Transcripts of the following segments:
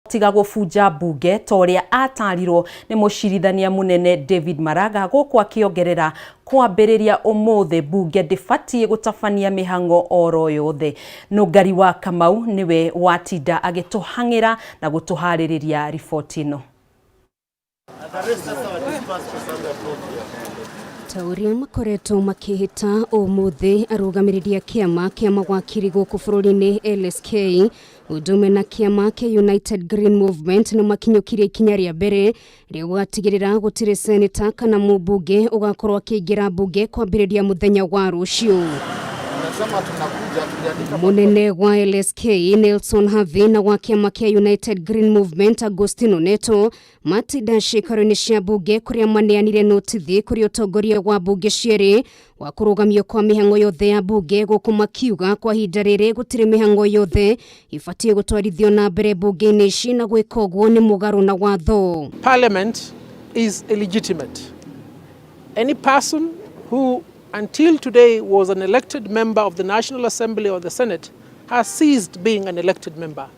tiga gubuja bunge toria atarirwo ni mucirithania munene David Maraga gukwa kiongerera kwambiriria umuthe bunge ndibatie gutabania mihango oro yothe. Nungari wa Kamau niwe watinda agituhangira na gutuhaririria riboti ino. Tauria makoretwo makihita umuthe arugamiriria kiama kia mawakiri guku bururi-ini LSK udume na kiama kia United Green Movement na makinyukirie ikinya ria mbere ria gutigirira gutire senator kana mubunge ugakorwo akiingira bunge kwambiriria muthenya wa rucio. Munene wa LSK Nelson Havi na wa kiama kia United Green Movement Agostino Neto matinda ciikaro-ini cia bunge kuria maneanire notithi kuri utongoria wa bunge cieri wa kurugamio kwa mihango yothe ya bunge guku makiuga kwa hinda riri gutire mihango yothe ibatie gutwarithio na mbere bunge-ini ici na gwika uguo ni mugaru na watho. Parliament is illegitimate. Any person who until today was an elected member of the National Assembly or the Senate has ceased being an elected member.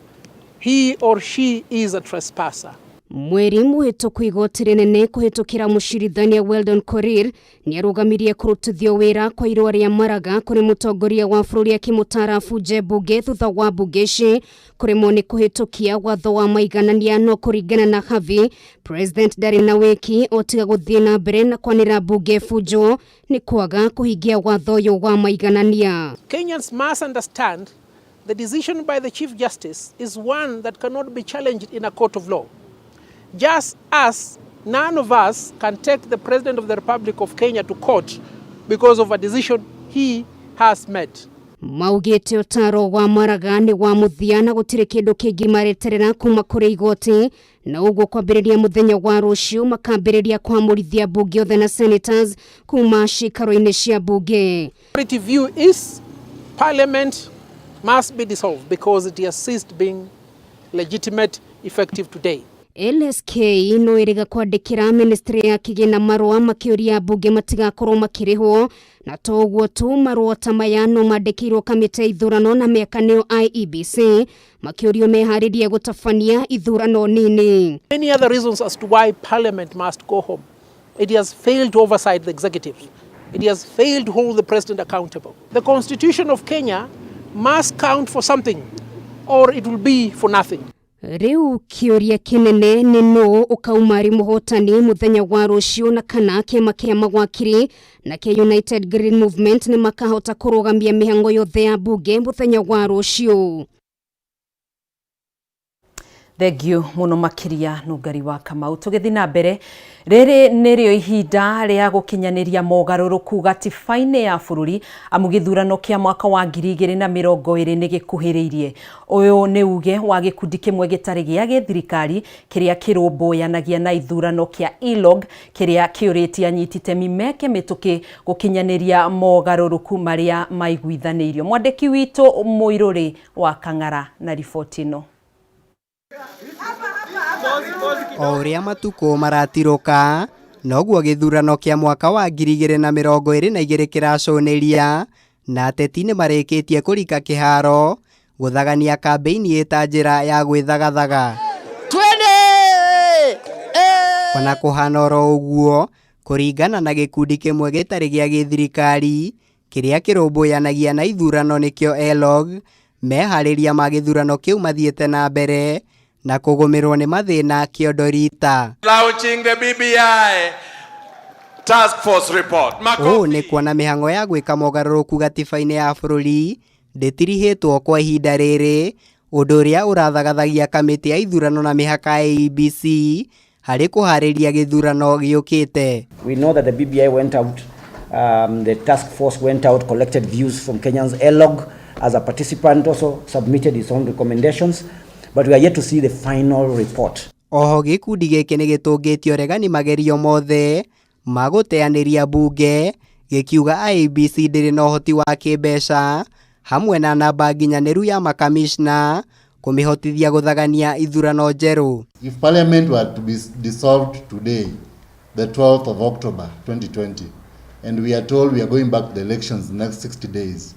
He or she is a trespasser. Mweri muhituku igoti rinene kuhitukira mucirithania Weldon Korir ni arugamirie kurutithio wira kwa irua ria Maraga kuri mutongoria wa bururi akimutara buje bunge thutha wa bunge ici kurimo ni kuhitukia watho wa maiganania no kuringana na Havi. President ndari na wiki otiga guthie na mbere na kwanira bunge fujo ni kwaga kuhingia watho yo wa maiganania. Kenyans must understand the decision by the Chief Justice is one that cannot be challenged in a court of law. Just as none of us can take the President of the Republic of Kenya to court because of a decision he has made. Maugite utaro wa Maraga ni wa muthiana gutire kindu kingi mareterera kuma kuri igoti na uguo kwambiriria muthenya wa rucio makambiriria kwamurithia bunge othe na senators kuma cikaro-ini cia bunge. The view is Parliament must be dissolved because it has ceased being legitimate effective today. LSK no iriga kwandikira ministry ya kigina marua makiuria bunge matigakorwo makirihwo na toguo tu marua tamaya no mandikirwo kamite ithurano na miakanio IEBC makiurio meharirie gutabania ithurano nini. Many other reasons as to why Parliament must go home. It has failed to oversight the executive. It has failed to hold the president accountable. The Constitution of Kenya must count for something or it will be for nothing. Riu kiuria kinene ni no ukaumari muhotani muthenya wa rucio na kana kiama kia mawakiri na kia United Green Movement ni makahota kurugamia mihango yothe ya bunge muthenya wa rucio. Thengio muno makiria Nungari wa Kamau. Tugithi na mbere riri nirio ihinda ria gukinyaniria mogaruruku gatiba-ini ya bururi amu githurano kia mwaka wa 2020 ni gikuhiriirie. Uyu ni uge wa gikundi kimwe gitari gia githirikari kiria kirumbuuyanagia na ithurano kia ILOG kiria kiuritie anyitite mimeke mituki gukinyaniria mogaruruku maria maiguithaniirio. Mwandiki witu Muiruri wa Kang'ara na riboti ino. Oria matuko maratiroka noguo githurano kia mwaka wa 2022 kiraconeria na ateti ni marikitie kurika kiharo guthagania kambeini ita njira ya gwithagathaga ona kuhana oro uguo kuringana na gikundi kimwe gitari gia githirikari kiria kirumbuuyanagia na ithurano nikio ILOG mehariria ma githurano kiu mathiete na mbere na kugumirwo ni mathina kiondorita. Launching the BBI task force report. Ni kuona mihango ya gwika mogaruruku gatiba-ini ya bururi nditirihitwo kwa ihinda riri undu uria urathagathagia kamiti ya ithurano na mihaka ya IEBC hari kuhariria githurano giukite. We know that the BBI went out, the task force went out, collected views from Kenyans. ILOG as a participant also submitted its own recommendations. But we are yet to see the final report. Oho gikundi giki ni gitungitio regani magerio mothe maguteaniria bunge gikiuga IEBC ndiri na uhoti wa kimbeca hamwe na namba nginyaniru ya makamishna kumihotithia guthagania ithurano njeru. If Parliament were to be dissolved today, the 12th of October 2020, and we are told we are going back to the elections in the next 60 days,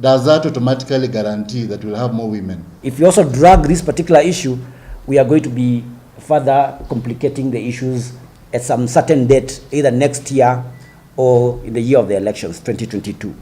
does that automatically guarantee that we'll have more women? If you also drag this particular issue we are going to be further complicating the issues at some certain date, either next year or in the year of the elections, 2022.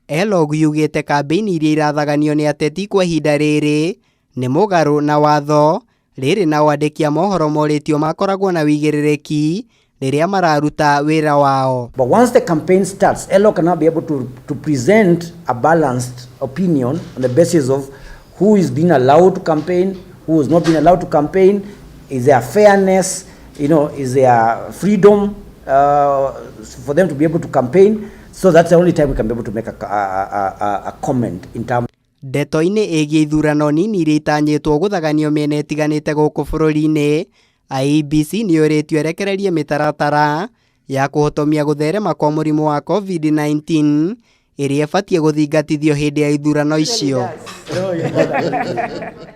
Elog yugite kambĩini iria irathaganio nĩ ateti kwa ihinda rĩrĩ nĩ mũgarũ na watho rĩrĩ na wandĩki a mohoro moritio makoragwo na wĩigĩrĩrĩki rĩrĩa mararuta wĩra wao. But once the campaign starts, ELO cannot be able to present a balanced opinion on the basis of who is being allowed to campaign, who is not being allowed to campaign, is there fairness, is there freedom for them to be able to campaign. So that's the only time we can be able to make a comment in terms. Ndeto-inĩ ĩgiĩ ithurano nini iria itanyĩtwo gũthaganio mĩena ĩtiganĩte gũkũ bũrũri-inĩ, IEBC nĩyũrĩtio erekererie mĩtaratara ya kũhotomia gũtherema kwa mũrimũ wa COVID-19 ĩrĩa ĩbatiĩ gũthingatithio hĩndĩ ya ithurano icio.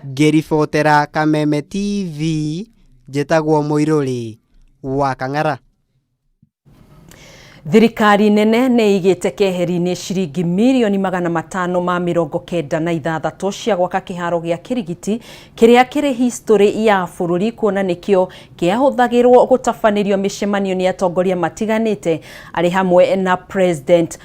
Ngĩribotera Kameme TV, njĩtagwo Mũirũrĩ wa Kang'ara. Thirikari nene nĩ igĩte keheri-inĩ ciringi mirioni 596 cia gwaka kĩharo gĩa Kĩrigiti kĩrĩa kĩrĩ history ya bũrũri, kuona nĩkĩo kĩahũthagĩrwo gũtabanĩrio mĩcemanio nĩ atongoria matiganĩte arĩ hamwe na president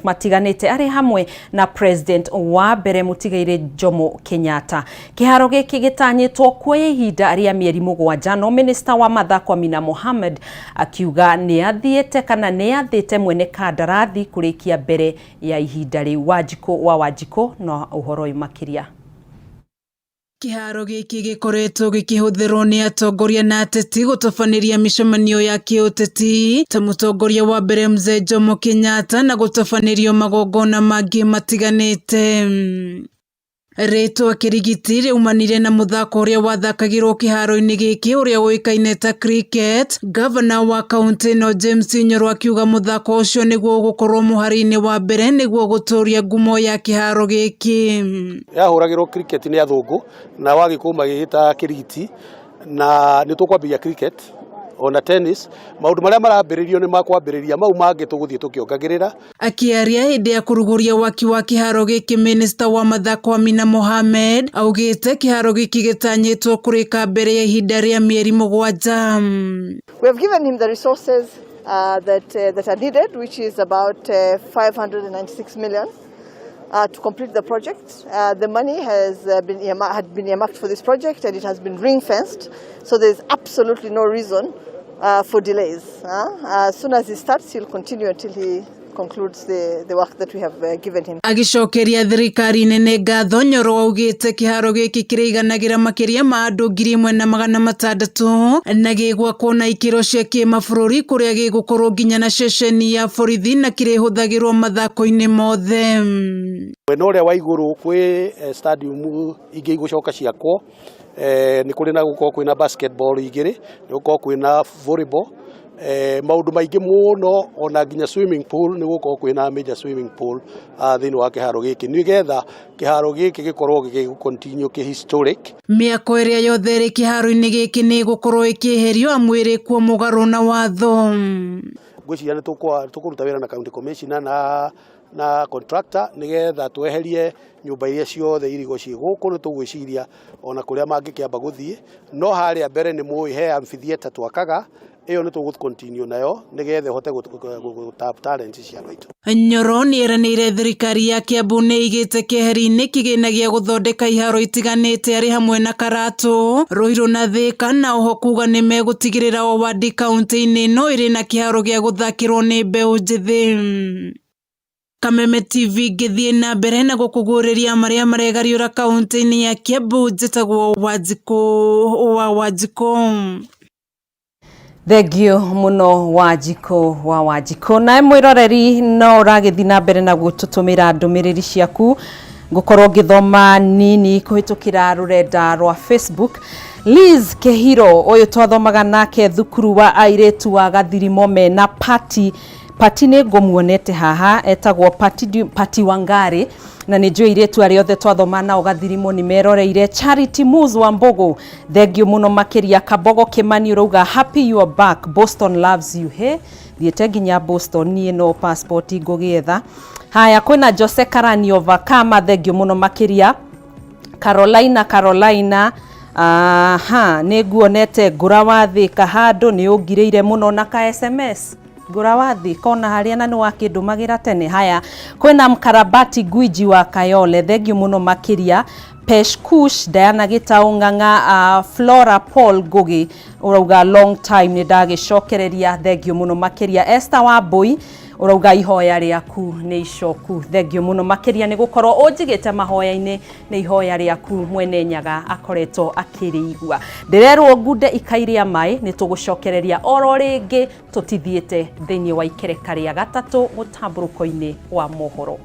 matiganĩte arĩ hamwe na president wa mbere mũtigairĩ Jomo Kenyatta. Kĩharo gĩkĩ gĩtanyĩtwo kuoya ihinda rĩa mĩeri 7, no minister wa mathako Amina Mohamed akiuga nĩ athiĩte kana nĩ athĩte mwene kandarathi kũrĩkia mbere ya ihinda rĩu. Wanjikũ na ũhoro ũyũ makĩria. Kĩharo gĩkĩ gĩkoretwo gĩkĩhũthĩrwo nĩ atongoria na ateti gũtabanĩria mĩcemanio ya kĩũteti ta mũtongoria wa mbere Mzee Jomo Kenyatta na gũtabanĩrio magongona mangĩ matiganĩte. Rĩtwa Kĩrigiti rĩumanire na mũthako ũrĩa wathakagĩrwo kĩharo-inĩ gĩkĩ ũrĩa ũĩkaine ta cricket. Governor wa kaunti ĩno James Nyoro akiuga mũthako ũcio nĩguo gũkorwo mũhari-inĩ wa mbere nĩguo gũtũria ngumo ya kĩharo gĩkĩ. Yahũragĩrwo cricket nĩ athũngũ na wagĩkũyũ magĩgĩta Kĩrigiti, na nĩ tũkwambĩrĩria cricket ona tennis. Maũndũ marĩa marambĩrĩrio nĩ makwambĩrĩria, mau mangĩ tũgũthiĩ tũkĩongagĩrĩra. Akĩaria hĩndĩ ya kũrugũria waki wa kĩharo gĩkĩ, minister wa mathako Amina Mohamed augĩte kĩharo gĩkĩ gĩtanyĩtwo kũrĩka mbere ya ihinda rĩa mĩeri 7. We have given him the resources that are needed, which is about 596 million. To complete the project. The money had been earmarked for this project, and it has been ring-fenced, so there's absolutely no reason for delays. As soon as he starts, he'll continue until he concludes the work that we have given him. Agicokeria thirikari nene ngatho, Nyoro augĩte kĩharo gĩkĩ kĩrĩiganagĩra makĩria ma andũ 1,600 na gĩgwakwo na ikĩro cia kĩmabũrũri kũrĩa gĩgũkorwo nginya na ceceni ya borithi na kĩrĩhũthagĩrwo mathako-inĩ mothe. Mwena ũrĩa wa igũrũ kwĩ stadium ingĩ igũcoka ciakwo, nĩ kũrĩ na gũkorwo kwĩna basketball igĩrĩ, nĩ gũkorwo kwĩna volleyball, maũndũ maingĩ mũno, ona nginya swimming pool, nĩ gũkorwo kwĩna major swimming pool thĩinĩ wa kĩharo gĩkĩ, nĩgetha kĩharo gĩkĩ gĩkorwo gĩgĩcontinue kĩ-historic. Mĩako ĩrĩa yothe ĩrĩ kĩharo-inĩ gĩkĩ nĩ gũkorwo ĩkĩeherio amu ĩrĩ kuo mũgarũ na watho. Ngwĩciria nĩ tũkũruta wĩra na county commissioner na contractor nĩgetha tweherie nyũmba iria ciothe irigwo ciĩ gũkũ. Nĩ tũgwĩciria ona kũrĩa mangĩkĩamba gũthiĩ, no harĩa mbere nĩ mũĩ he amphitheater twakaga, ĩyo nĩ tũgũcontinue nayo nĩgetha hote gũtap talent cia andũ aitũ. Nyoro nĩeranĩire thirikari ya Kiambu nĩ igĩte keheri-inĩ kĩgĩna gĩa gũthondeka iharo itiganĩte arĩ hamwe na Karatu, Ruiru na Thika, na oho kuga nĩ megũtigĩrĩra o wadi kaunti-inĩ ĩno ĩrĩ na kĩharo gĩa gũthakĩrwo nĩ mbeũ njĩthĩ. Kameme TV ngĩthiĩ na mbere na gũkũgũrĩria marĩa maregariũra kaunti-inĩ ya Kiambu, njĩtagwo Wanjikũ. Thengio muno Wanjikũ. Na mwĩroreri no ũragĩthi na mbere na gũtũtũmĩra ndũmĩrĩri ciaku, ngũkorwo ngĩthoma nini kũhĩtũkĩra rũrenda rwa Facebook. Liz Kehiro ũyũ twathomaga nake thukuru wa airĩtu wa Gathirimo mena Pati nĩ ngũmuonete haha, etagwo Pati Wangari, na nĩ njũĩ airĩtu arĩa othe twathoma nao Gathirimo nĩ meroreire. Charity Muz wa Mbogo, thengio mũno makĩria. Kabogo Kimani ũrauga happy you are back, Boston loves you. Thiĩte nginya Boston, niĩ no passport ngũgĩetha. Haya, kwĩna Jose Karaniova Kama, thengio mũno makĩria. Carolina nĩ nguonete ngũrawathi kahandũ nĩ ũngirĩire mũno na ka SMS ngũrawathi kona harĩa na nĩ wakĩndũmagĩra tene. Haya, kwĩna mkarabati gwiji wa Kayole, thengio mũno makĩria. Peshkush Diana Gitau Ng'ang'a, Flora Paul Ngugi urauga long time nĩ ndagĩcokereria, thengio mũno makĩria. Esther Wambui urauga ihoya rĩaku nĩ icoku, thengio mũno makĩria nĩ gũkorwo ũnjigĩte mahoya-inĩ, nĩ ihoya rĩaku mwene Nyaga akoretwo akĩrĩigua. Ndĩrerwo ngunde ikairia maĩ nĩ tũgũcokereria oro rĩngĩ tũtithiĩte thĩinĩ wa ikereka rĩa gatatũ mũtamburũko-inĩ wa Mohoro.